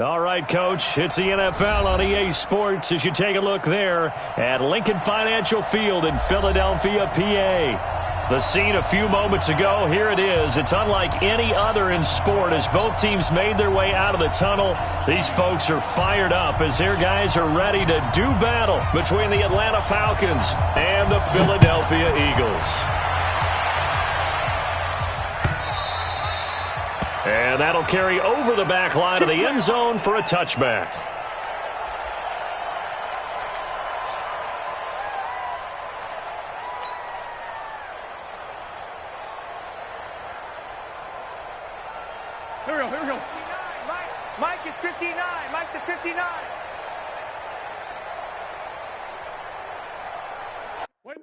All right, Coach, it's the NFL on EA Sports as you take a look there at Lincoln Financial Field in Philadelphia, PA. The scene a few moments ago, here it is. It's unlike any other in sport as both teams made their way out of the tunnel. These folks are fired up as their guys are ready to do battle between the Atlanta Falcons and the Philadelphia Eagles. And that'll carry over the back line of the end zone for a touchback. Here we go. Mike is 59. Mike the 59. Wait.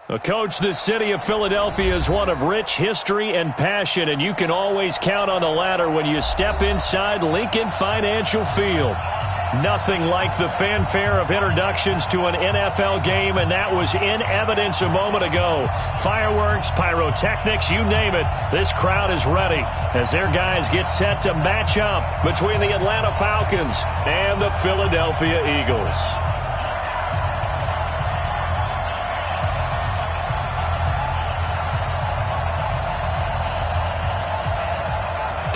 Well, Coach, the city of Philadelphia is one of rich history and passion, and you can always count on the latter when you step inside Lincoln Financial Field. Nothing like the fanfare of introductions to an NFL game, and that was in evidence a moment ago. Fireworks, pyrotechnics, you name it, this crowd is ready as their guys get set to match up between the Atlanta Falcons and the Philadelphia Eagles.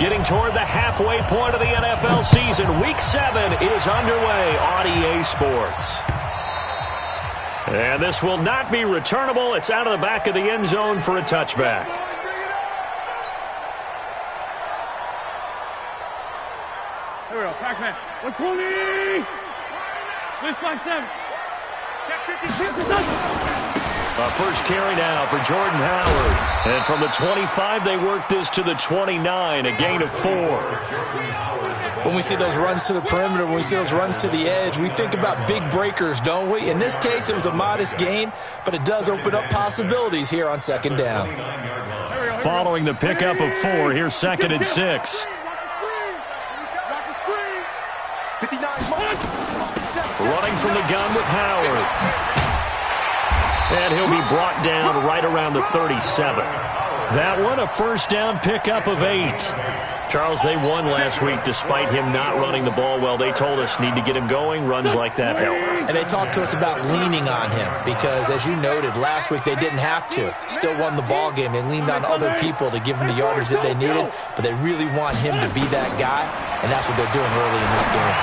Getting toward the halfway point of the NFL season, Week 7 is underway on EA Sports. And this will not be returnable. It's out of the back of the end zone for a touchback. Here we go, Pac-Man. 120! Switch by 7. Check 52. First carry now for Jordan Howard. And from the 25, they work this to the 29, a gain of 4. When we see those runs to the perimeter, when we see those runs to the edge, we think about big breakers, don't we? In this case, it was a modest gain, but it does open up possibilities here on second down. Following the pickup of 4, here's 2nd and 6. Running from the gun with Howard. And he'll be brought down right around the 37. That one, a first down pickup of 8. Charles, they won last week despite him not running the ball well. They told us need to get him going. Runs like that help. And they talked to us about leaning on him because, as you noted, last week they didn't have to. Still won the ball game. They leaned on other people to give them the yardage that they needed, but they really want him to be that guy, and that's what they're doing early in this game.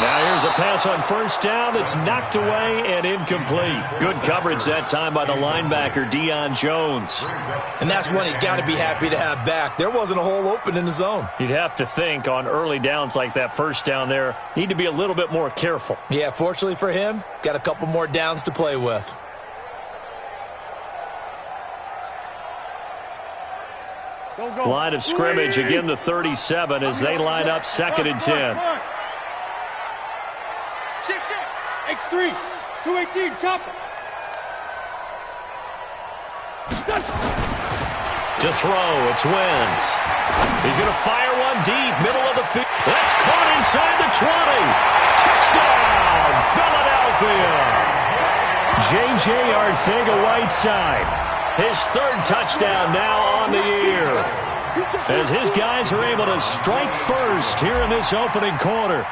Now here's a pass on first down that's knocked away and incomplete. Good coverage that time by the linebacker, Deion Jones. And that's one he's got to be happy to have back. There wasn't a hole open in the zone. You'd have to think on early downs like that first down there, need to be a little bit more careful. Yeah, fortunately for him, got a couple more downs to play with. Line of scrimmage, again the 37 as they line up 2nd and 10. X3, 218, chopper. To throw, it's Wentz. He's going to fire one deep, middle of the field. That's caught inside the 20. Touchdown, Philadelphia. J.J. Arcega-Whiteside. His 3rd touchdown now on the year. As his guys are able to strike first here in this opening quarter.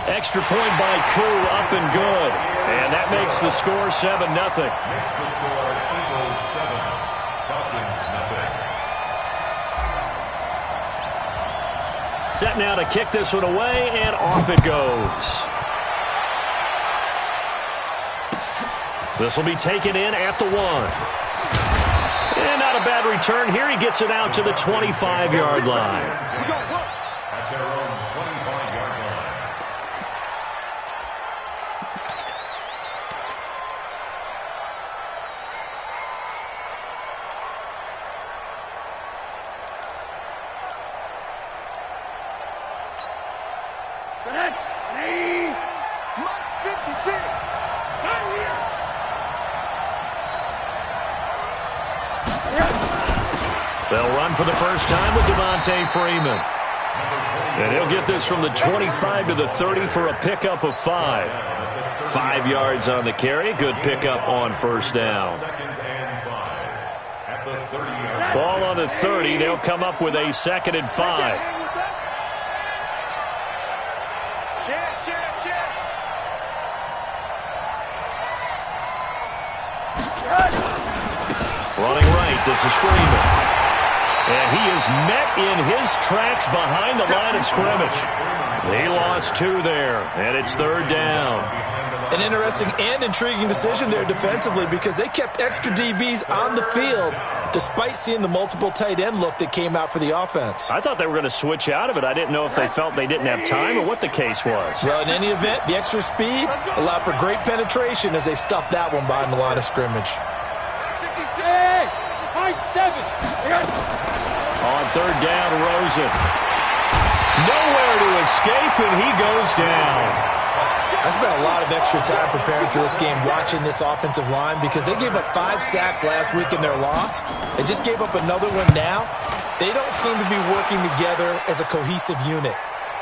Extra point by Koo, up and good. And that makes the score 7-0. Makes the score Eagles 7, Falcons nothing. Set now to kick this one away, and off it goes. This will be taken in at the 1. And not a bad return here. He gets it out to the 25-yard line. At their own 25-yard line. They'll run for the first time with Devontae Freeman. And he'll get this from the 25 to the 30 for a pickup of 5. 5 yards on the carry. Good pickup on first down. Ball on the 30. They'll come up with a 2nd and 5. Running right, this is Freeman. And he is met in his tracks behind the line of scrimmage. He lost 2 there, and it's 3rd down. An interesting and intriguing decision there defensively because they kept extra DBs on the field despite seeing the multiple tight end look that came out for the offense. I thought they were going to switch out of it. I didn't know if they felt they didn't have time or what the case was. Well, in any event, the extra speed allowed for great penetration as they stuffed that one behind the line of scrimmage. On 3rd down, Rosen. Nowhere to escape, and he goes down. I I spent a lot of extra time preparing for this game watching this offensive line because they gave up 5 sacks last week in their loss. They just gave up another one now. They don't seem to be working together as a cohesive unit.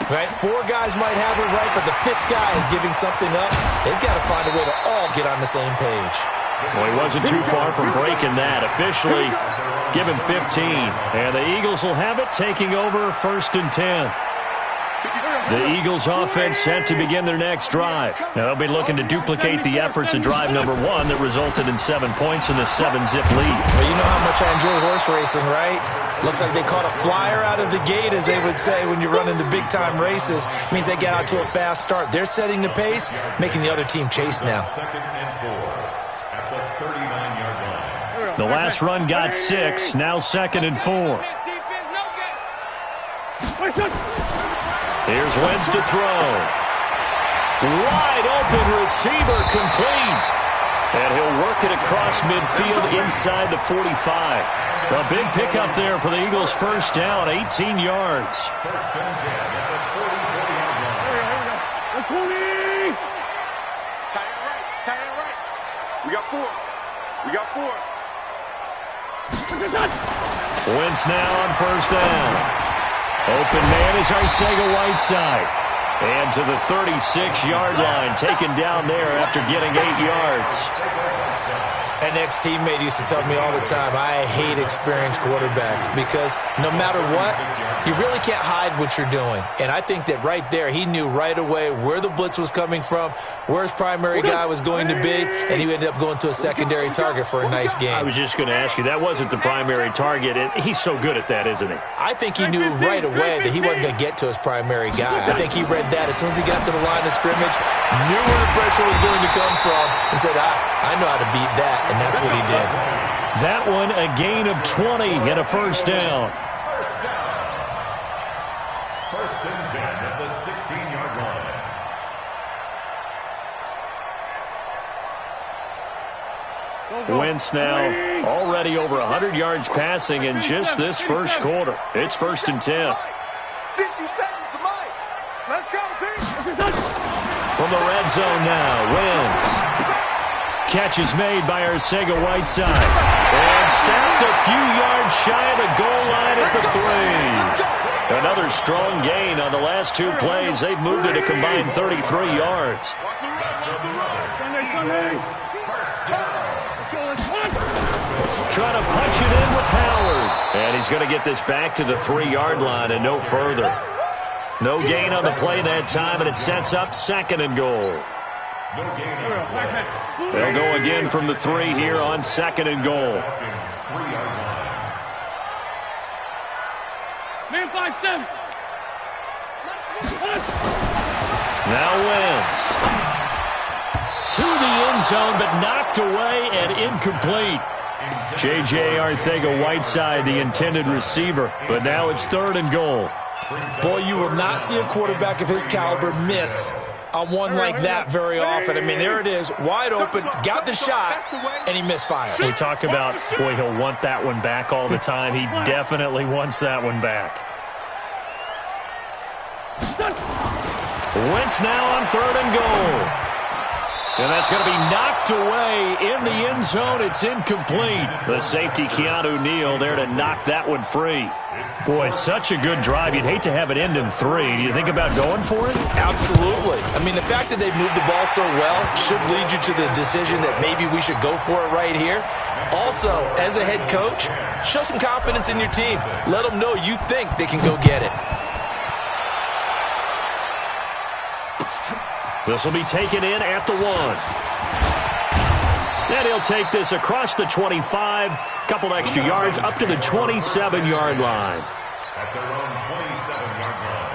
Right? 4 guys might have it right, but the 5th guy is giving something up. They've got to find a way to all get on the same page. Well, he wasn't too far from breaking that. Officially given 15. And the Eagles will have it, taking over 1st and 10. The Eagles offense set to begin their next drive. Now they'll be looking to duplicate the efforts of drive number 1 that resulted in 7 points in the 7-zip lead. Well, you know how much I enjoy horse racing, right? Looks like they caught a flyer out of the gate, as they would say when you're running the big-time races. It means they get out to a fast start. They're setting the pace, making the other team chase now. 2nd and 4 at the 39-yard line. The last run got 6, now 2nd and 4. Here's Wentz to throw. Wide open receiver complete. And he'll work it across midfield inside the 45. A big pickup there for the Eagles' first down, 18 yards. 1st and 10 at the 40-yard line. Tight end right. We got 4. Wentz now on first down. Open man is Arcega-Whiteside. And to the 36-yard line, taken down there after getting 8 yards. An ex-teammate used to tell me all the time, I hate experienced quarterbacks because no matter what, you really can't hide what you're doing. And I think that right there, he knew right away where the blitz was coming from, where his primary guy was going to be, and he ended up going to a secondary target for a nice game. I was just going to ask you, that wasn't the primary target. He's so good at that, isn't he? I think he knew right away that he wasn't going to get to his primary guy. I think he read that as soon as he got to the line of scrimmage, knew where the pressure was going to come from, and said, I know how to beat that. And that's what he did. That one, a gain of 20 and a first down. 1st and 10 at the 16-yard line. Wentz now already over 100 yards passing in just this first quarter. It's 1st and 10. 50 seconds to Mike. Let's go, team. From the red zone now, Wentz. Catch is made by Arcega-Whiteside. And snapped a few yards shy of the goal line at the 3. Another strong gain on the last 2 plays. They've moved it a combined 33 yards. Trying to punch it in with Howard. And he's going to get this back to the 3-yard line and no further. No gain on the play that time, and it sets up 2nd and goal. They'll go again from the 3 here on 2nd and goal. Now Wentz. To the end zone, but knocked away and incomplete. J.J. Arcega-Whiteside, the intended receiver, but now it's 3rd and goal. Boy, you will not see a quarterback of his caliber miss on one like that very often. I mean, there it is, wide open, got the shot, and he misfired. We talk about, boy, he'll want that one back all the time. He definitely wants that one back. Wentz now on 3rd and goal. And that's going to be knocked away in the end zone. It's incomplete. The safety, Keanu Neal, there to knock that one free. Boy, such a good drive. You'd hate to have it end in 3. Do you think about going for it? Absolutely. I mean, the fact that they've moved the ball so well should lead you to the decision that maybe we should go for it right here. Also, as a head coach, show some confidence in your team. Let them know you think they can go get it. This will be taken in at the 1. And he'll take this across the 25, couple extra yards, up to the 27-yard line. At their own 27-yard line.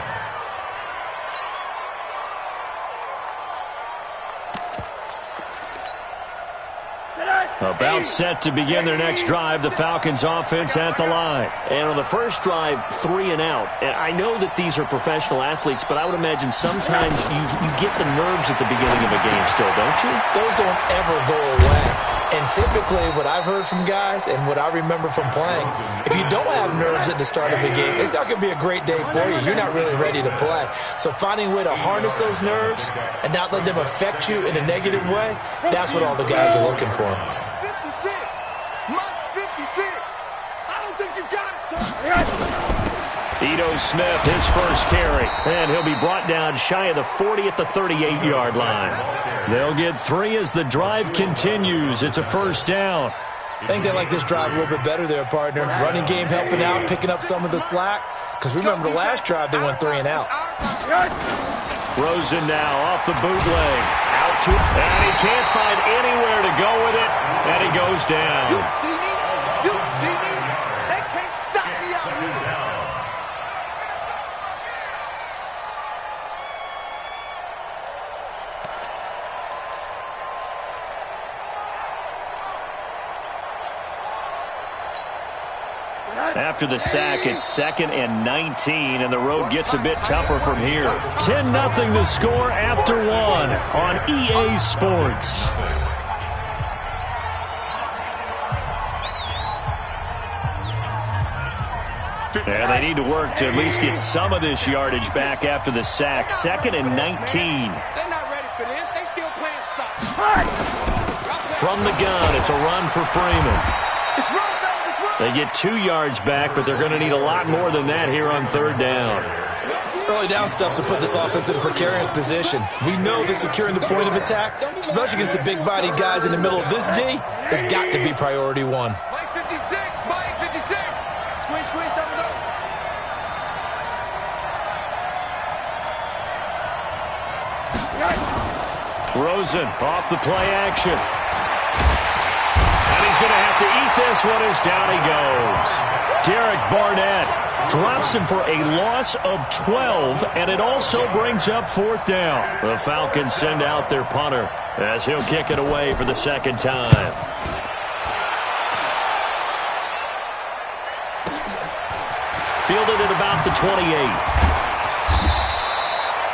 About set to begin their next drive, the Falcons offense at the line. And on the first drive, 3 and out. And I know that these are professional athletes, but I would imagine sometimes you get the nerves at the beginning of a game still, don't you? Those don't ever go away. And typically what I've heard from guys and what I remember from playing, if you don't have nerves at the start of a game, it's not going to be a great day for you. You're not really ready to play. So finding a way to harness those nerves and not let them affect you in a negative way, that's what all the guys are looking for. 56. Mike's 56. I don't think you got it, sir. Ito Smith, his first carry, and he'll be brought down shy of the 40 at the 38-yard line. They'll get 3 as the drive continues. It's a first down. I think they like this drive a little bit better there, partner. Running game helping out, picking up some of the slack. Because remember the last drive, they went 3 and out. Rosen now off the bootleg. Out to, and he can't find anywhere to go with it, and he goes down. You see me? You see me? They can't stop me out here. After the sack, it's 2nd and 19, and the road gets a bit tougher from here. 10-0 the score after 1 on EA Sports. And they need to work to at least get some of this yardage back after the sack. 2nd and 19. They're not ready for this. They still playing soccer. From the gun, it's a run for Freeman. It's run, fellas. It's run. They get 2 yards back, but they're going to need a lot more than that here on 3rd down. Early down stuff's to put this offense in a precarious position. We know that securing the point of attack, especially against the big-bodied guys in the middle of this D, has got to be priority 1. Mike 56. Mike 56. Squish, squish, double, double. Rosen off the play action. And he's going to have to eat this one as down he goes. Derek Barnett drops him for a loss of 12, and it also brings up 4th down. The Falcons send out their punter as he'll kick it away for the 2nd time. Fielded at about the 28.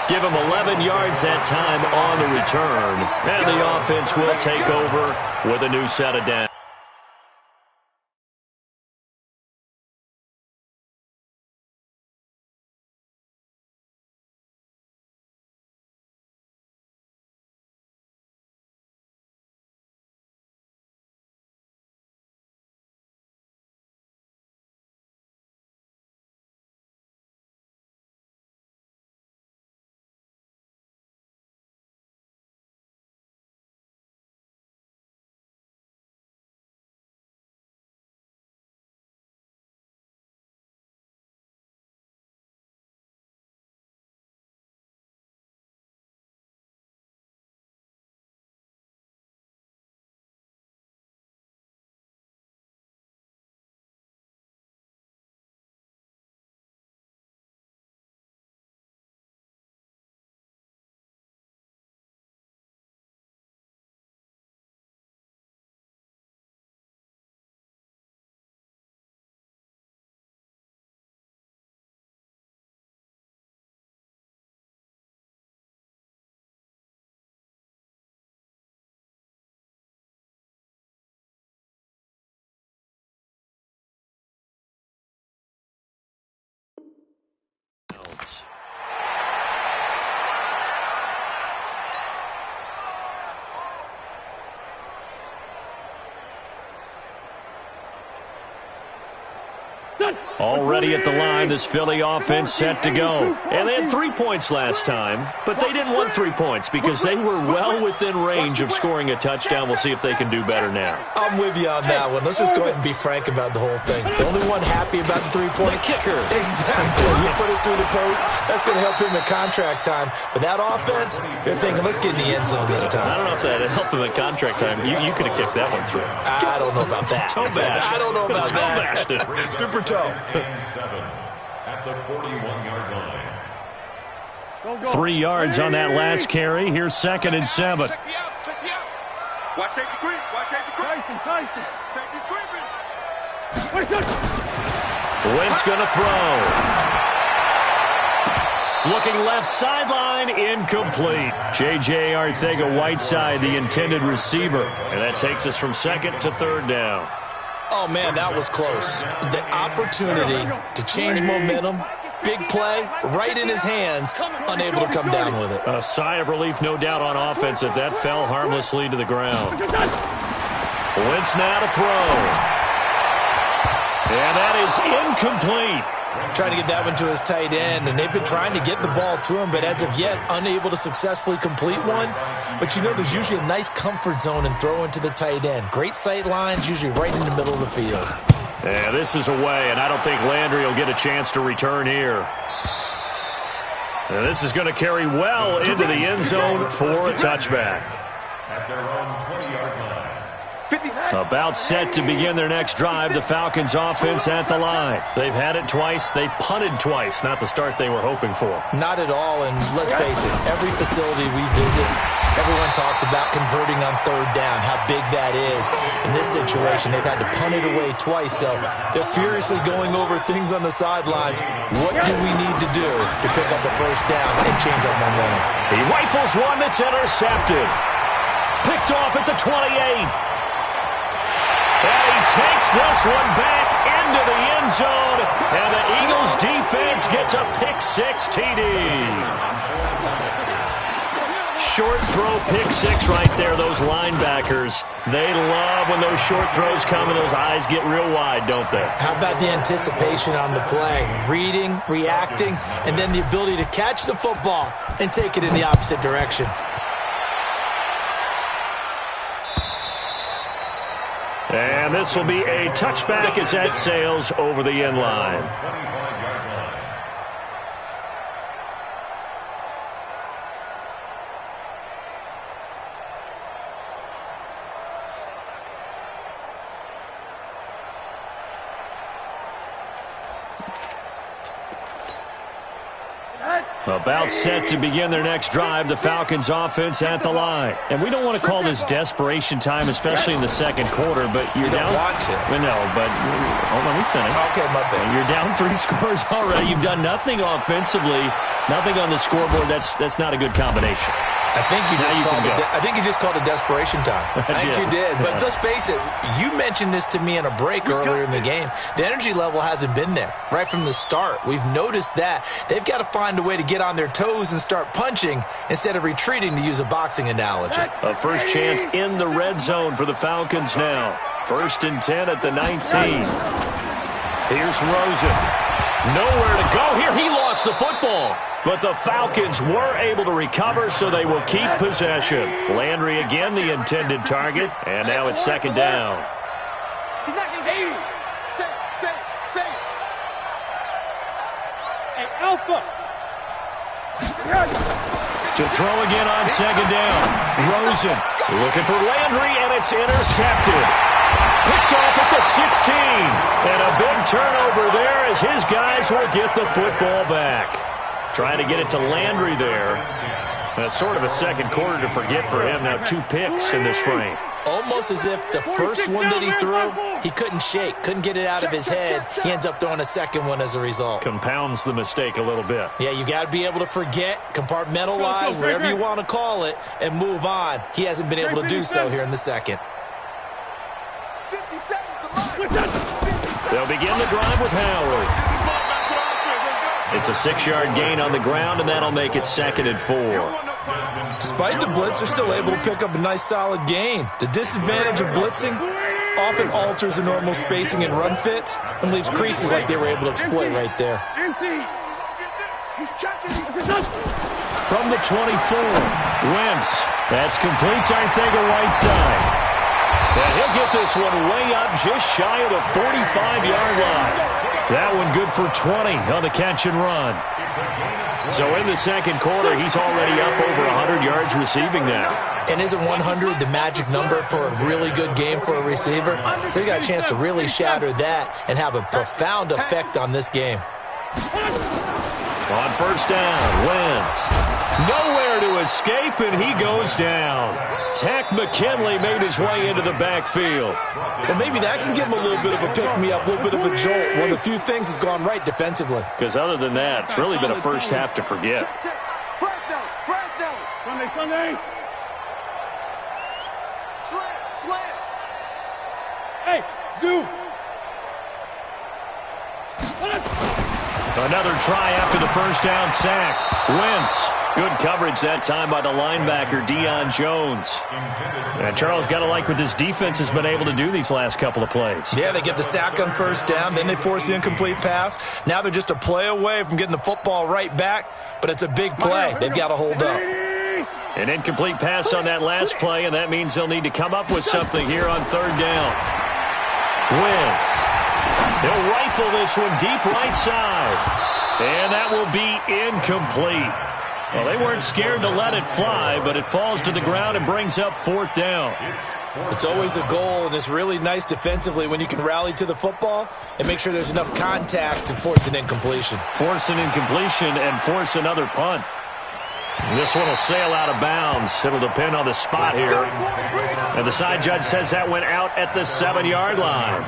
Give him 11 yards that time on the return. And the offense will take over with a new set of downs. Already at the line, this Philly offense set to go. And they had 3 points last time, but they didn't want 3 points because they were well within range of scoring a touchdown. We'll see if they can do better now. I'm with you on that one. Let's just go ahead and be frank about the whole thing. The only one happy about the 3-point kicker. Exactly. You put it through the post. That's going to help him at contract time. But that offense, they're thinking, let's get in the end zone this time. I don't know if that helped him at contract time. You could have kicked that one through. I don't know about that. Toe bash. I don't know about that. Bashed it. Super toe. 7 at the 41-yard line. 3 yards on that last carry. Here's 2nd and 7. Check me out. Check me out. Watch safety creep. Watch safety creep. Safety's creeping. Wentz going to throw. Looking left sideline, incomplete. J.J. Arcega-Whiteside, the intended receiver. And that takes us from second to third down. Oh, man, that was close. The opportunity to change momentum, big play, right in his hands, unable to come down with it. A sigh of relief, no doubt, on offense that fell harmlessly to the ground. Wentz now to throw. And that is incomplete. Trying to get that one to his tight end, and they've been trying to get the ball to him, but as of yet, unable to successfully complete one. But you know, there's usually a nice comfort zone in throwing to the tight end. Great sight lines, usually right in the middle of the field. Yeah, this is away, and I don't think Landry will get a chance to return here. And this is going to carry well into the end zone for a touchback. At their own 20-yard line. About set to begin their next drive, the Falcons offense at the line. They've had it twice. They've punted twice. Not the start they were hoping for. Not at all, and let's face it, every facility we visit, everyone talks about converting on third down, how big that is. In this situation, they've had to punt it away twice, so they're furiously going over things on the sidelines. What do we need to do to pick up the first down and change our momentum? He rifles one that's intercepted. Picked off at the 28. And he takes this one back into the end zone, and the Eagles defense gets a pick-6 TD. Short throw pick-6 right there, those linebackers. They love when those short throws come and those eyes get real wide, don't they? How about the anticipation on the play? Reading, reacting, and then the ability to catch the football and take it in the opposite direction. And this will be a touchback as that sails over the end line. 25-yard line. About set to begin their next drive, the Falcons offense at the line. And we don't want to call this desperation time, especially in the second quarter, but you're down. You don't want to. No, but let me finish. Okay, my bad. You're down 3 scores already. You've done nothing offensively, nothing on the scoreboard. That's not a good combination. I think you just called it desperation time. I think you did. But let's face it, you mentioned this to me in a break earlier in the game. The energy level hasn't been there right from the start. We've noticed that. They've got to find a way to get on their toes and start punching instead of retreating, to use a boxing analogy. A first chance in the red zone for the Falcons now. 1st and 10 at the 19. Here's Rosen. Nowhere to go here. He lost the football. But the Falcons were able to recover, so they will keep possession. Landry again the intended target, and now it's 2nd down. He's not going to get you. Say. Hey, Alpha. To throw again on 2nd down. Rosen looking for Landry, and it's intercepted. Picked off at the 16. And a big turnover there as his guys will get the football back. Trying to get it to Landry there. That's sort of a second quarter to forget for him. Now 2 picks in this frame. Almost as if the first one that he threw, he couldn't shake, couldn't get it out of his head. He ends up throwing a second one as a result. Compounds the mistake a little bit. Yeah, you got to be able to forget, compartmentalize, whatever you want to call it, and move on. He hasn't been able to do so here in the second. They'll begin the drive with Howard. It's a 6-yard gain on the ground, and that'll make it 2nd and 4. Despite the blitz, they're still able to pick up a nice, solid gain. The disadvantage of blitzing often alters the normal spacing and run fits and leaves creases like they were able to exploit right there. From the 24, Wentz. That's complete to Arcega-Whiteside. And he'll get this one way up just shy of the 45-yard line. That one good for 20 on the catch and run. So in the second quarter, he's already up over 100 yards receiving now. And isn't 100 the magic number for a really good game for a receiver? So he got a chance to really shatter that and have a profound effect on this game. On first down, Wentz. Nowhere to escape, and he goes down. Tack McKinley made his way into the backfield. Well, maybe that can give him a little bit of a pick-me-up, a little bit of a jolt. One of the few things has gone right defensively. Because other than that, it's really been a first half to forget. Sunday. Slant. Hey, Zoo. Another try after the first down sack. Wentz. Good coverage that time by the linebacker, Deion Jones. And Charles, got to like what this defense has been able to do these last couple of plays. Yeah, they get the sack on first down, then they force the incomplete pass. Now they're just a play away from getting the football right back, but it's a big play. They've got to hold up. An incomplete pass on that last play, and that means they'll need to come up with something here on third down. Wentz. He'll rifle this one deep right side. And that will be incomplete. Well, they weren't scared to let it fly, but it falls to the ground and brings up fourth down. It's always a goal, and it's really nice defensively when you can rally to the football and make sure there's enough contact to force an incompletion. Force an incompletion and force another punt. This one will sail out of bounds. It'll depend on the spot here. And the side judge says that went out at the 7-yard line.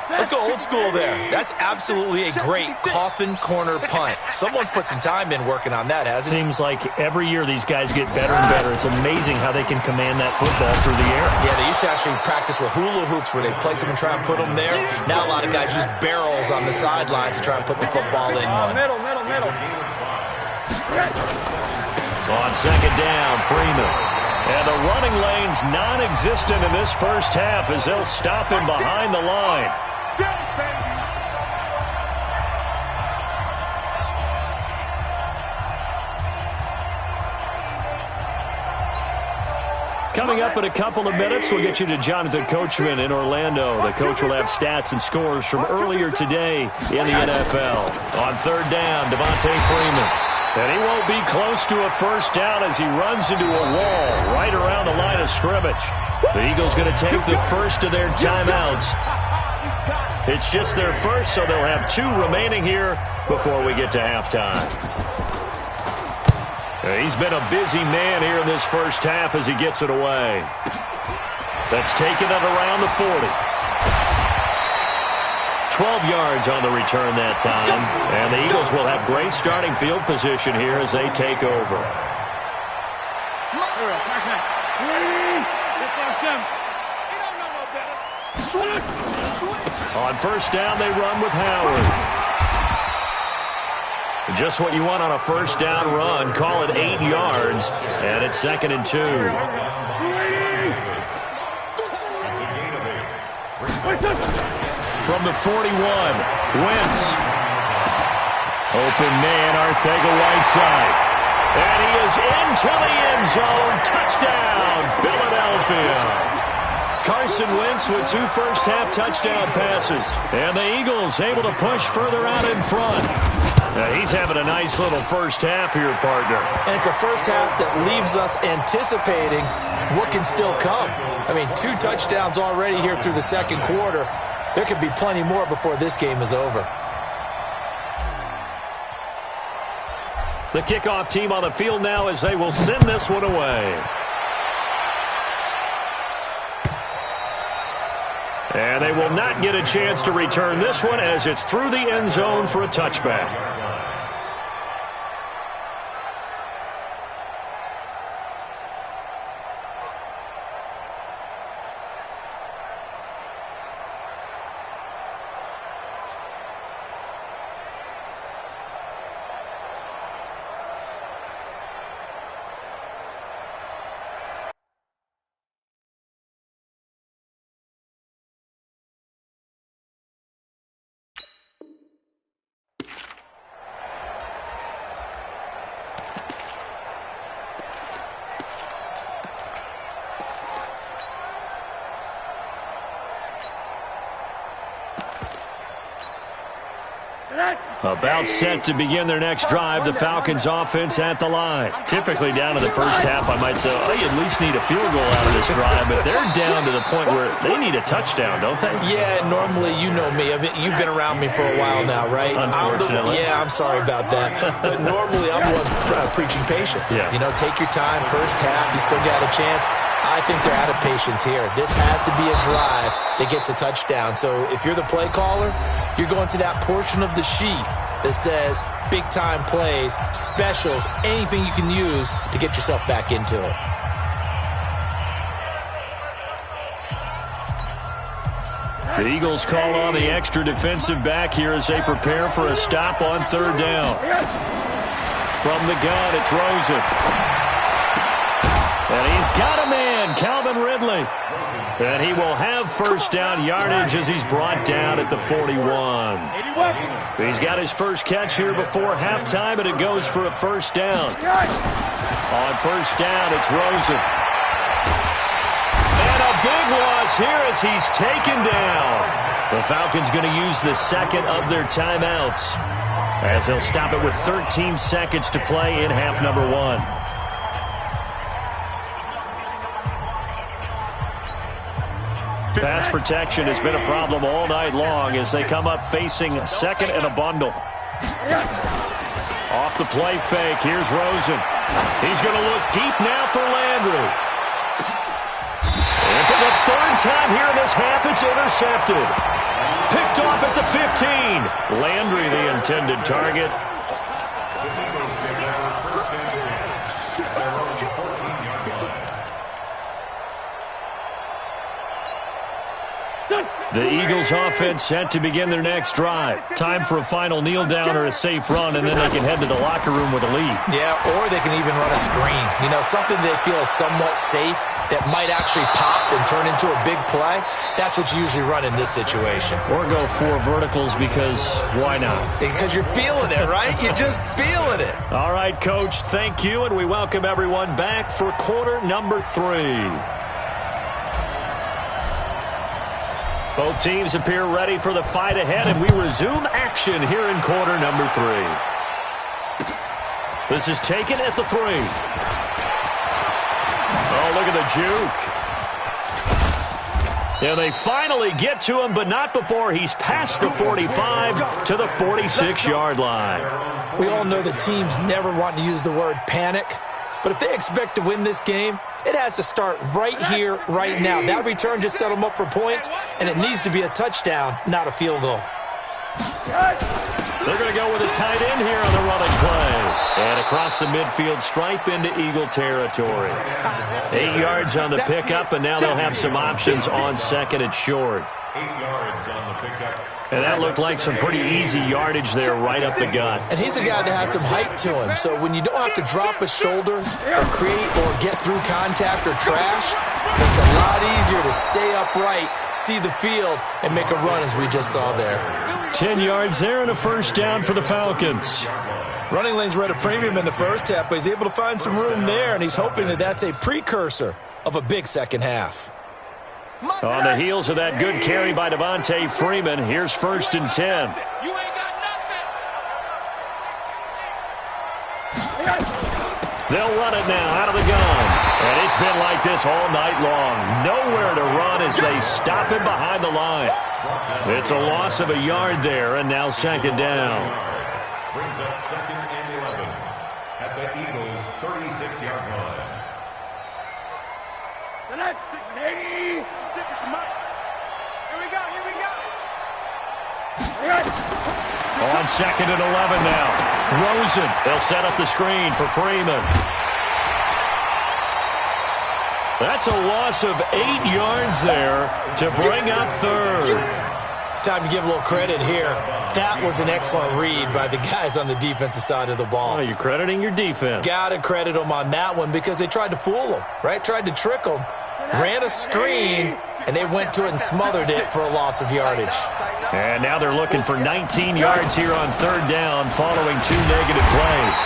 Let's go old school there. That's absolutely a great coffin corner punt. Someone's put some time in working on that, hasn't it? Seems like every year these guys get better and better. It's amazing how they can command that football through the air. Yeah, they used to actually practice with hula hoops where they place them and try and put them there. Now a lot of guys use barrels on the sidelines to try and put the football in one. Middle. On second down, Freeman. And the running lane's non-existent in this first half as they'll stop him behind the line. Coming up in a couple of minutes, we'll get you to Jonathan Coachman in Orlando. The coach will have stats and scores from earlier today in the NFL. On third down, Devontae Freeman. And he won't be close to a first down as he runs into a wall right around the line of scrimmage. The Eagles going to take the first of their timeouts. It's just their first, so they'll have 2 remaining here before we get to halftime. He's been a busy man here in this first half as he gets it away. That's taken it around the 40. 12 yards on the return that time. And the Eagles will have great starting field position here as they take over. On first down, they run with Howard. Just what you want on a first down run. Call it 8 yards, and it's 2nd and 2. From the 41, Wentz. Open man, Arcega-Whiteside. And he is into the end zone. Touchdown, Philadelphia. Carson Wentz with 2 first-half touchdown passes. And the Eagles able to push further out in front. Now he's having a nice little first half here, partner. And it's a first half that leaves us anticipating what can still come. I mean, 2 touchdowns already here through the second quarter. There could be plenty more before this game is over. The kickoff team on the field now as they will send this one away. And they will not get a chance to return this one as it's through the end zone for a touchback. About set to begin their next drive, the Falcons offense at the line. Typically down to the first half, I might say, oh, you at least need a field goal out of this drive, but they're down to the point where they need a touchdown, don't they? Yeah, normally, you know me. I mean, you've been around me for a while now, right? Unfortunately. I'm sorry about that. But normally, I'm the one preaching patience. Yeah. You know, take your time. First half, you still got a chance. I think they're out of patience here. This has to be a drive that gets a touchdown. So if you're the play caller, you're going to that portion of the sheet that says big-time plays, specials, anything you can use to get yourself back into it. The Eagles call on the extra defensive back here as they prepare for a stop on third down. From the gun, it's Rosen. And he's got a man, Calvin Ridley. And he will have first down yardage as he's brought down at the 41. He's got his first catch here before halftime, and it goes for a first down. On first down, it's Rosen. And a big loss here as he's taken down. The Falcons going to use the second of their timeouts as they'll stop it with 13 seconds to play in half number one. Pass protection has been a problem all night long as they come up facing second and a bundle. Off the play fake, here's Rosen. He's going to look deep now for Landry. And for the third time here in this half, it's intercepted. Picked off at the 15. Landry, the intended target. The Eagles offense set to begin their next drive. Time for a final kneel down or a safe run, and then they can head to the locker room with a lead. Yeah, or they can even run a screen. You know, something they feel is somewhat safe that might actually pop and turn into a big play. That's what you usually run in this situation. Or go four verticals because why not? Because you're feeling it, right? You're just feeling it. All right, Coach, thank you, and we welcome everyone back for quarter number 3. Both teams appear ready for the fight ahead, and we resume action here in quarter number 3. This is taken at the 3. Oh, look at the juke. And they finally get to him, but not before he's past the 45 to the 46-yard line. We all know that teams never want to use the word panic, but if they expect to win this game, it has to start right here, right now. That return just set them up for points, and it needs to be a touchdown, not a field goal. They're going to go with a tight end here on the running play. And across the midfield stripe into Eagle territory. 8 yards on the pickup, and now they'll have some options on second and short. 8 yards on the pickup. And that looked like some pretty easy yardage there right up the gut. And he's a guy that has some height to him, so when you don't have to drop a shoulder or create or get through contact or trash, it's a lot easier to stay upright, see the field, and make a run as we just saw there. 10 yards there and a first down for the Falcons. Running lanes were at a premium in the first half, but he's able to find some room there, and he's hoping that that's a precursor of a big second half. On the heels of that good carry by Devontae Freeman, here's first and 10. You ain't got nothing. They'll run it now out of the gun. And it's been like this all night long. Nowhere to run as they stop him behind the line. It's a loss of a yard there, and now second down. Brings up second and 11 at the Eagles' 36-yard line. On second and 11 now. Rosen, they'll set up the screen for Freeman. That's a loss of 8 yards there to bring up third. Time to give a little credit here. That was an excellent read by the guys on the defensive side of the ball. Oh, you're crediting your defense. Got to credit them on that one because they tried to fool them, right? Tried to trick them. Ran a screen, and they went to it and smothered it for a loss of yardage. And now they're looking for 19 yards here on third down following 2 negative plays.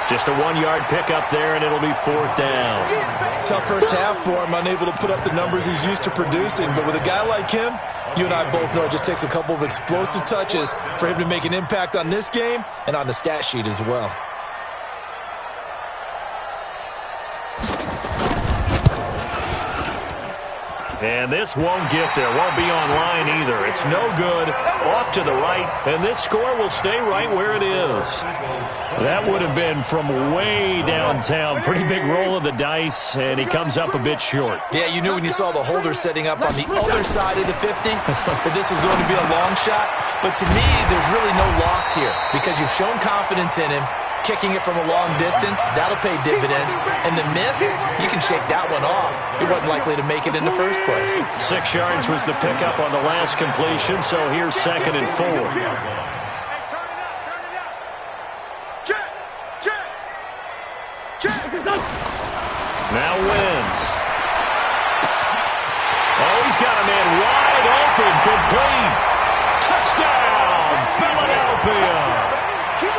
Just a 1-yard pickup there, and it'll be 4th down. Tough first half for him, unable to put up the numbers he's used to producing. But with a guy like him, you and I both know it just takes a couple of explosive touches for him to make an impact on this game and on the stat sheet as well. And this won't get there. Won't be online either. It's no good. Off to the right. And this score will stay right where it is. That would have been from way downtown. Pretty big roll of the dice. And he comes up a bit short. Yeah, you knew when you saw the holder setting up on the other side of the 50 that this was going to be a long shot. But to me, there's really no loss here because you've shown confidence in him. Kicking it from a long distance, that'll pay dividends. And the miss, you can shake that one off. He wasn't likely to make it in the first place. 6 yards was the pickup on the last completion, so here's 2nd and 4. Now Wentz. Oh, he's got a man wide open, complete. Touchdown, Philadelphia.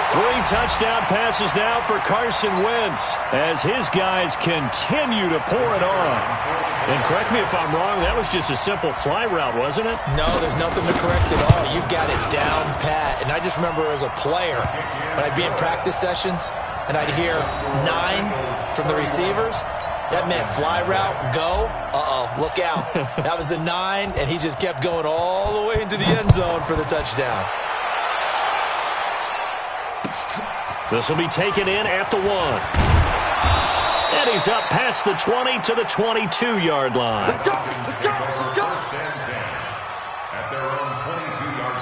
3 touchdown passes now for Carson Wentz as his guys continue to pour it on. And correct me if I'm wrong, that was just a simple fly route, wasn't it? No, there's nothing to correct at all. You've got it down pat. And I just remember as a player, when I'd be in practice sessions and I'd hear 9 from the receivers, that meant fly route, go, look out. That was the 9, and he just kept going all the way into the end zone for the touchdown. This will be taken in at the 1. And he's up past the 20 to the 22-yard line. Let's go! Let's go! Let's go! First and 10 at their own 22-yard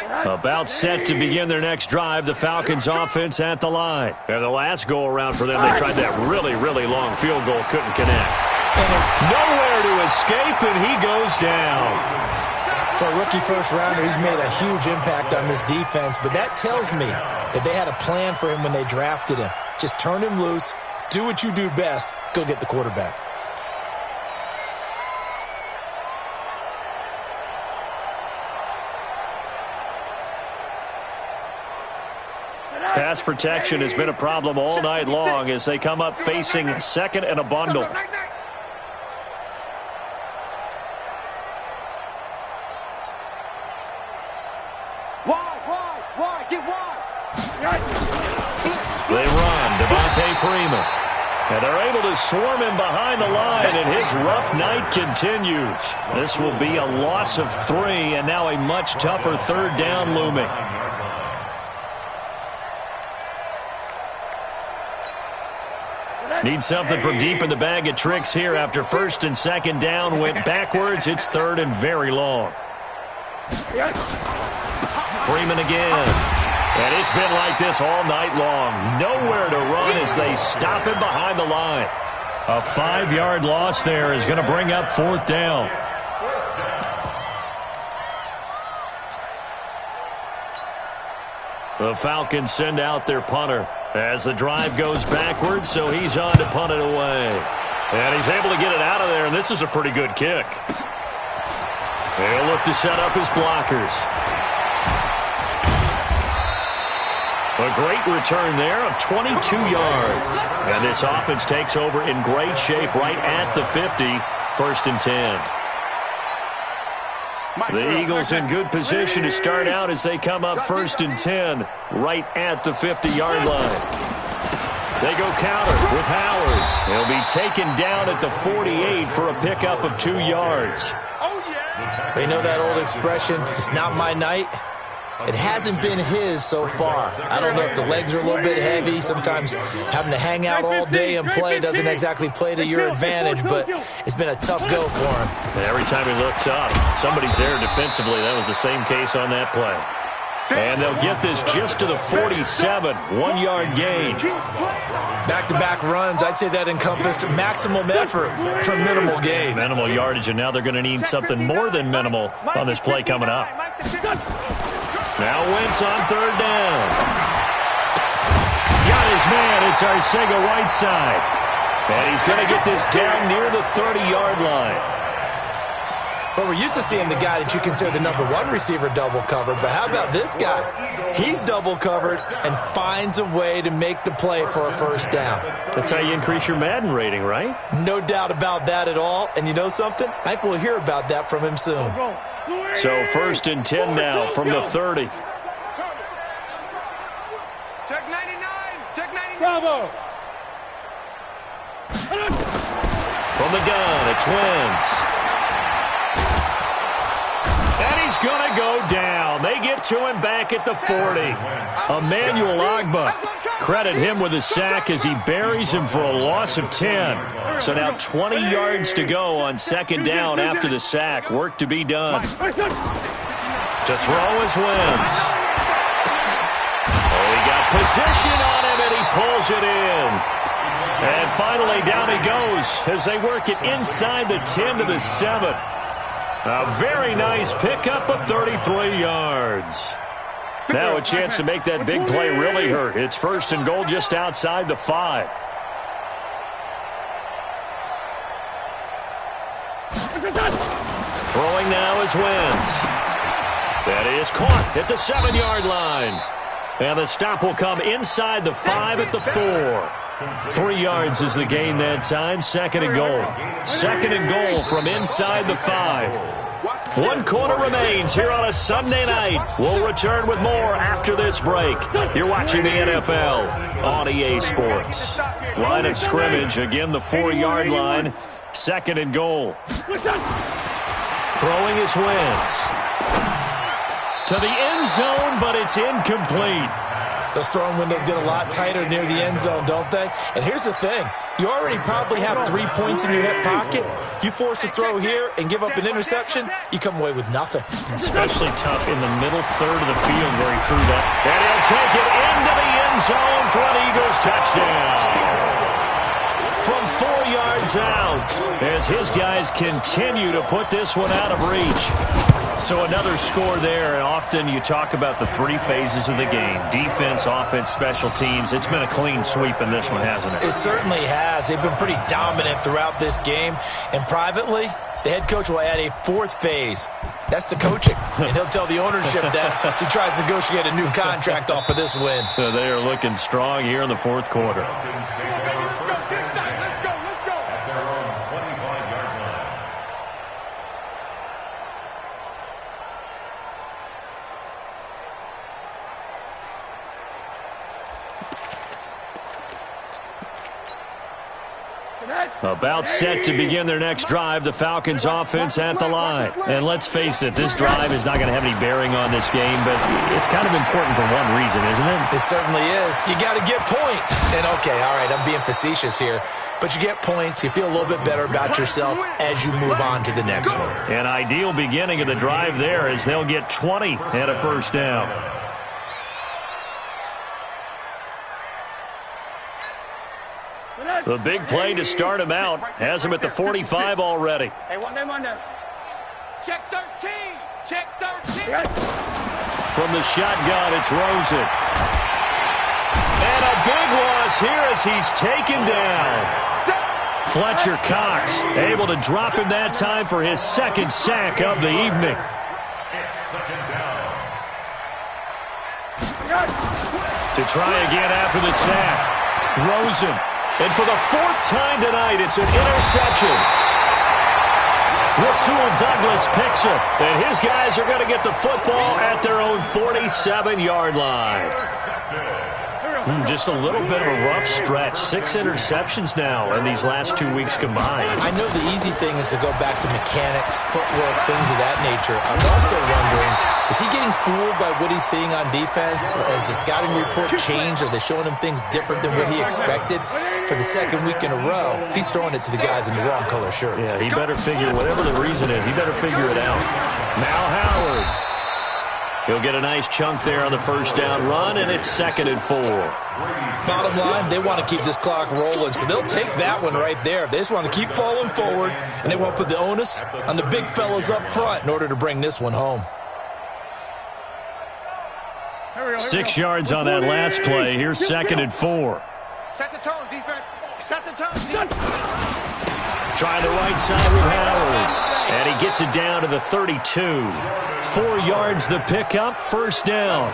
line. About set to begin their next drive, the Falcons offense at the line. And the last go-around for them, they tried that really, really long field goal, couldn't connect. Nowhere to escape, and he goes down. For a rookie first-rounder, he's made a huge impact on this defense, but that tells me that they had a plan for him when they drafted him. Just turn him loose, do what you do best, go get the quarterback. Pass protection has been a problem all night long as they come up facing 2nd and a bundle. Wide, get wide. They run, Devontae Freeman. And they're able to swarm him behind the line, and his rough night continues. This will be a loss of 3, and now a much tougher 3rd down looming. Need something from deep in the bag of tricks here after 1st and 2nd down went backwards. It's 3rd and very long. Freeman again. And it's been like this all night long. Nowhere to run as they stop him behind the line. A 5-yard loss there is going to bring up 4th down. The Falcons send out their punter as the drive goes backwards, so he's on to punt it away. And he's able to get it out of there, and this is a pretty good kick. They'll look to set up his blockers. A great return there of 22 yards. And this offense takes over in great shape right at the 50, 1st and 10. The Eagles in good position to start out as they come up 1st and 10 right at the 50-yard line. They go counter with Howard. He'll be taken down at the 48 for a pickup of 2 yards. They know that old expression, it's not my night. It hasn't been his so far. I don't know if the legs are a little bit heavy. Sometimes having to hang out all day and play doesn't exactly play to your advantage, but it's been a tough go for him. Every time he looks up, somebody's there defensively. That was the same case on that play. And they'll get this just to the 47, 1-yard gain. Back-to-back runs, I'd say that encompassed maximum effort for minimal gain. Minimal yardage, and now they're going to need something more than minimal on this play coming up. Now Wentz on 3rd down. Got his man. It's Arcega-Whiteside. And he's going to get this down near the 30-yard line. Well, we're used to seeing the guy that you consider the #1 receiver double covered, but how about this guy? He's double covered and finds a way to make the play for a first down. That's how you increase your Madden rating, right? No doubt about that at all. And you know something? I think we'll hear about that from him soon. So 1st and 10 now from the 30. Check 99. Check 99. Bravo. From the gun, it's Wentz. And he's going to go down. They get to him back at the 40. Emmanuel Ogbah. Credit him with a sack as he buries him for a loss of 10. So now 20 yards to go on 2nd down after the sack. Work to be done. To throw is Wentz. Oh, he got position on him, and he pulls it in. And finally, down he goes as they work it inside the 10 to the 7. A very nice pickup of 33 yards. Now a chance to make that big play really hurt. It's 1st and goal just outside the 5. Throwing now is Wentz. That is caught at the 7-yard line. And the stop will come inside the 5 at the 4. 3 yards is the gain that time. 2nd and goal. 2nd and goal from inside the 5. 1 quarter remains here on a Sunday night. We'll return with more after this break. You're watching the NFL on EA Sports. Line of scrimmage, again the 4-yard line. 2nd and goal. Throwing is Wentz. To the end zone, but it's incomplete. Those throwing windows get a lot tighter near the end zone, don't they? And here's the thing. You already probably have 3 points in your hip pocket. You force a throw here and give up an interception, you come away with nothing. Especially tough in the middle third of the field where he threw that. And he'll take it into the end zone for an Eagles touchdown. From 4 yards out, as his guys continue to put this one out of reach. So another score there, and often you talk about the 3 phases of the game. Defense, offense, special teams. It's been a clean sweep in this one, hasn't it? It certainly has. They've been pretty dominant throughout this game. And privately, the head coach will add a 4th phase. That's the coaching. And he'll tell the ownership that as he tries to negotiate a new contract off of this win. So they are looking strong here in the 4th quarter. About set to begin their next drive, the Falcons offense at the line. And let's face it, this drive is not going to have any bearing on this game, but it's kind of important for one reason, isn't it? It certainly is. You got to get points. And okay, all right, I'm being facetious here, but you get points, you feel a little bit better about yourself as you move on to the next one. An ideal beginning of the drive there as they'll get 20 and a 1st down. The big play to start him out has him at the 45 already. Hey, one day. Check 13. Check 13. From the shotgun, it's Rosen. And a big loss here as he's taken down. Fletcher Cox able to drop him that time for his 2nd sack of the evening. To try again after the sack. Rosen. And for the 4th time tonight, it's an interception. Rasul Douglas picks it. And his guys are going to get the football at their own 47-yard line. Just a little bit of a rough stretch. 6 interceptions now in these last 2 weeks combined. I know the easy thing is to go back to mechanics, footwork, things of that nature. I'm also wondering, is he getting fooled by what he's seeing on defense? Has the scouting report changed? Are they showing him things different than what he expected? For the 2nd week in a row, he's throwing it to the guys in the wrong color shirts. Yeah, he better figure, whatever the reason is, he better figure it out. Now Howard. He'll get a nice chunk there on the 1st down run, and it's 2nd and 4. Bottom line, they want to keep this clock rolling, so they'll take that one right there. They just want to keep falling forward, and they want to put the onus on the big fellas up front in order to bring this one home. 6 yards on that last play. Here's 2nd and 4. Set the tone, defense. Set the tone. Try the right side with Howard. And he gets it down to the 32. 4 yards the pickup, first down.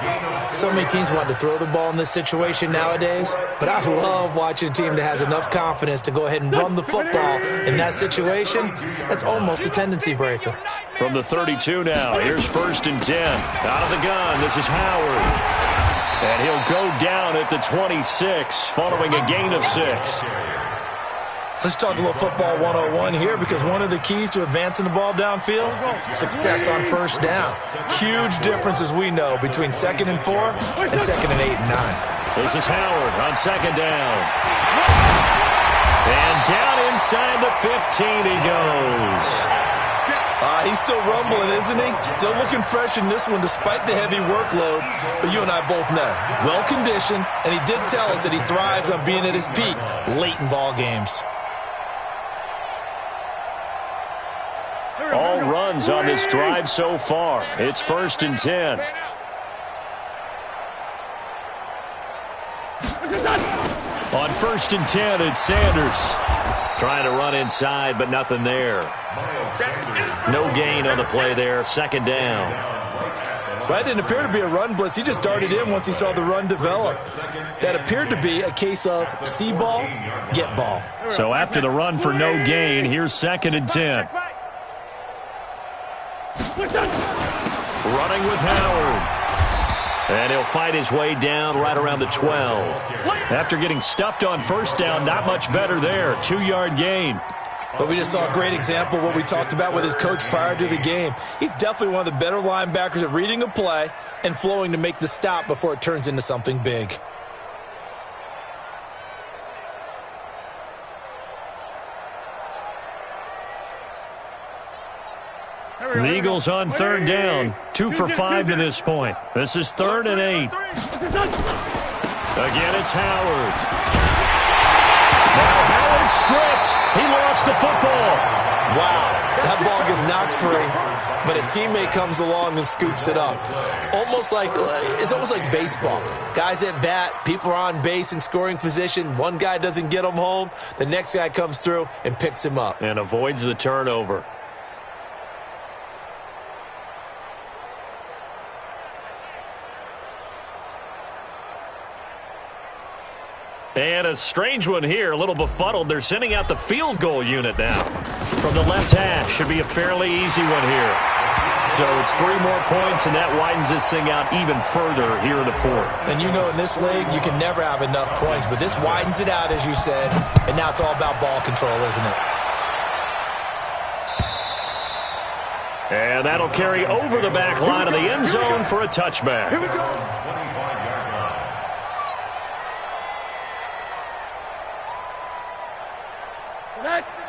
So many teams want to throw the ball in this situation nowadays, but I love watching a team that has enough confidence to go ahead and run the football in that situation. That's almost a tendency breaker. From the 32 now, here's first and 10. Out of the gun, this is Howard. And he'll go down at the 26, following a gain of 6. Let's talk a little football 101 here, because one of the keys to advancing the ball downfield, success on first down. Huge difference, as we know, between 2nd and 4 and 2nd and 8 and 9. This is Howard on 2nd down. And down inside the 15 he goes. He's still rumbling, isn't he? Still looking fresh in this one despite the heavy workload. But you and I both know, well-conditioned, and he did tell us that he thrives on being at his peak late in ball games. All runs on this drive so far. It's first and 10. On first and 10, it's Sanders. Trying to run inside, but nothing there. No gain on the play there. 2nd down. Well, that didn't appear to be a run blitz. He just darted in once he saw the run develop. That appeared to be a case of see ball, get ball. So after the run for no gain, here's 2nd and 10. Running with Howard. And he'll fight his way down right around the 12. After getting stuffed on first down, not much better there. 2-yard gain. But we just saw a great example of what we talked about with his coach prior to the game. He's definitely one of the better linebackers at reading a play and flowing to make the stop before it turns into something big. The Eagles on 3rd down. 2 for 5 to this point. This is 3rd and 8. Again, it's Howard. Now Howard stripped. He lost the football. Wow, that ball gets knocked free, but a teammate comes along and scoops it up. It's almost like baseball. Guys at bat, people are on base in scoring position. One guy doesn't get him home. The next guy comes through and picks him up. And avoids the turnover. And a strange one here, a little befuddled. They're sending out the field goal unit now. From the left hash, should be a fairly easy one here. So it's 3 more points, and that widens this thing out even further here in the 4th. And you know, in this league, you can never have enough points, but this widens it out, as you said, and now it's all about ball control, isn't it? And that'll carry over the back line of the end zone for a touchback. Here we go.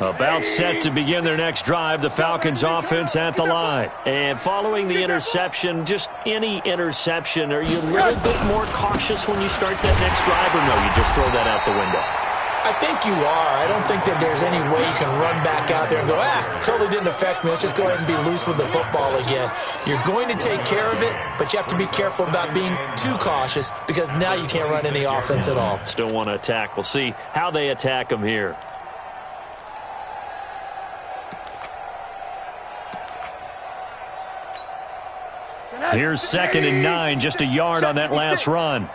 About set to begin their next drive, the Falcons offense at the line. And following the interception, just any interception, are you a little bit more cautious when you start that next drive, or no, you just throw that out the window? I think you are. I don't think that there's any way you can run back out there and go, totally didn't affect me. Let's just go ahead and be loose with the football again. You're going to take care of it, but you have to be careful about being too cautious, because now you can't run any offense at all. Still want to attack. We'll see how they attack them here. Here's 2nd and 9, just a yard on that last run.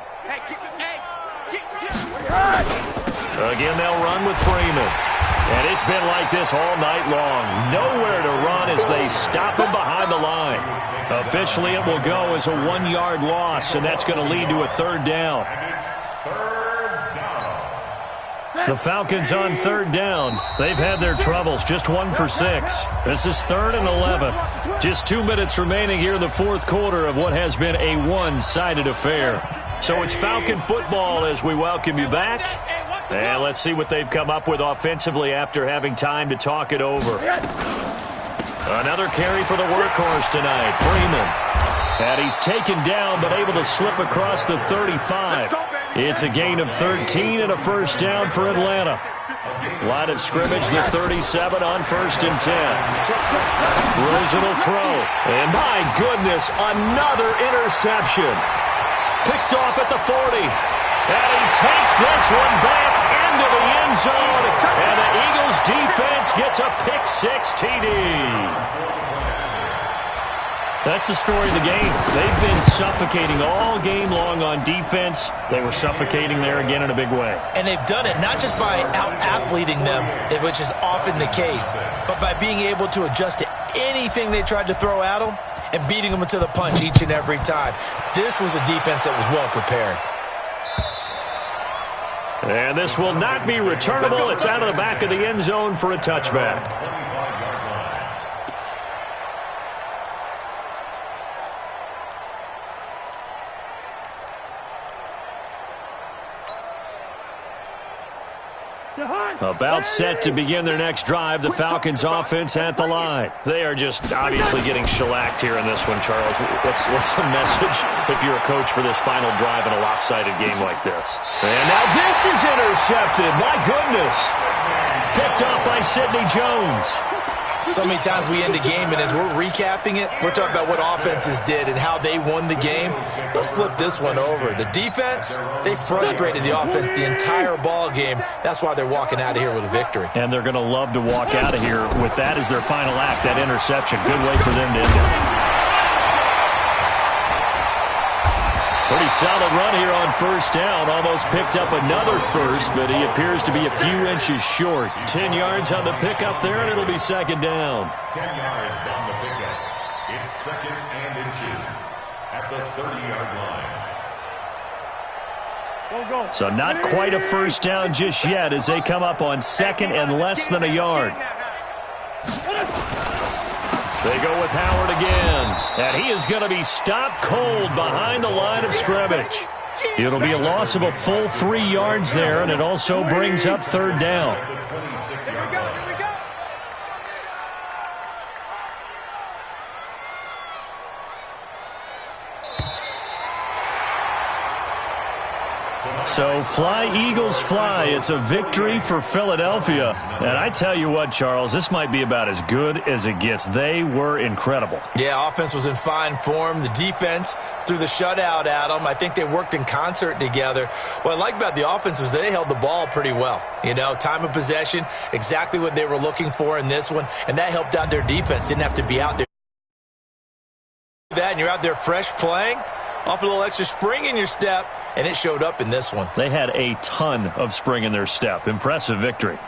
Again, they'll run with Freeman. And it's been like this all night long. Nowhere to run as they stop him behind the line. Officially, it will go as a 1-yard loss, and that's going to lead to a 3rd down. The Falcons on 3rd down. They've had their troubles, just 1 for 6. This is 3rd and 11. Just 2 minutes remaining here in the 4th quarter of what has been a one-sided affair. So it's Falcon football as we welcome you back. And let's see what they've come up with offensively after having time to talk it over. Another carry for the workhorse tonight, Freeman. And he's taken down but able to slip across the 35. It's a gain of 13 and a first down for Atlanta. Line of scrimmage, the 37 on 1st and 10. Rosen will throw. And my goodness, another interception. Picked off at the 40. And he takes this one back into the end zone, and the Eagles defense gets a pick-6 TD. That's the story of the game. They've been suffocating all game long on defense. They were suffocating there again in a big way. And they've done it not just by out-athleting them, which is often the case, but by being able to adjust to anything they tried to throw at them and beating them to the punch each and every time. This was a defense that was well prepared. And this will not be returnable. It's out of the back of the end zone for a touchback. About set to begin their next drive, the Falcons offense at the line. They are just obviously getting shellacked here in this one, Charles. What's the message if you're a coach for this final drive in a lopsided game like this? And now this is intercepted. My goodness. Picked up by Sidney Jones. So many times we end a game, and as we're recapping it, we're talking about what offenses did and how they won the game. Let's flip this one over. The defense, they frustrated the offense the entire ball game. That's why they're walking out of here with a victory. And they're going to love to walk out of here with that as their final act, that interception. Good way for them to end it. Pretty solid run here on first down. Almost picked up another first, but he appears to be a few inches short. 10 yards on the pickup there, and it'll be second down. 10 yards on the pickup. It's second and inches at the 30-yard line. So not quite a first down just yet as they come up on second and less than a yard. They go with Howard again, and he is going to be stopped cold behind the line of scrimmage. It'll be a loss of a full 3 yards there, and it also brings up third down. So fly, Eagles, fly. It's a victory for Philadelphia. And I tell you what, Charles, this might be about as good as it gets. They were incredible. Yeah, offense was in fine form. The defense threw the shutout at them. I think they worked in concert together. What I like about the offense was they held the ball pretty well. You know, time of possession, exactly what they were looking for in this one. And that helped out their defense. Didn't have to be out there. That, and you're out there fresh playing. Off a little extra spring in your step, and it showed up in this one. They had a ton of spring in their step. Impressive victory.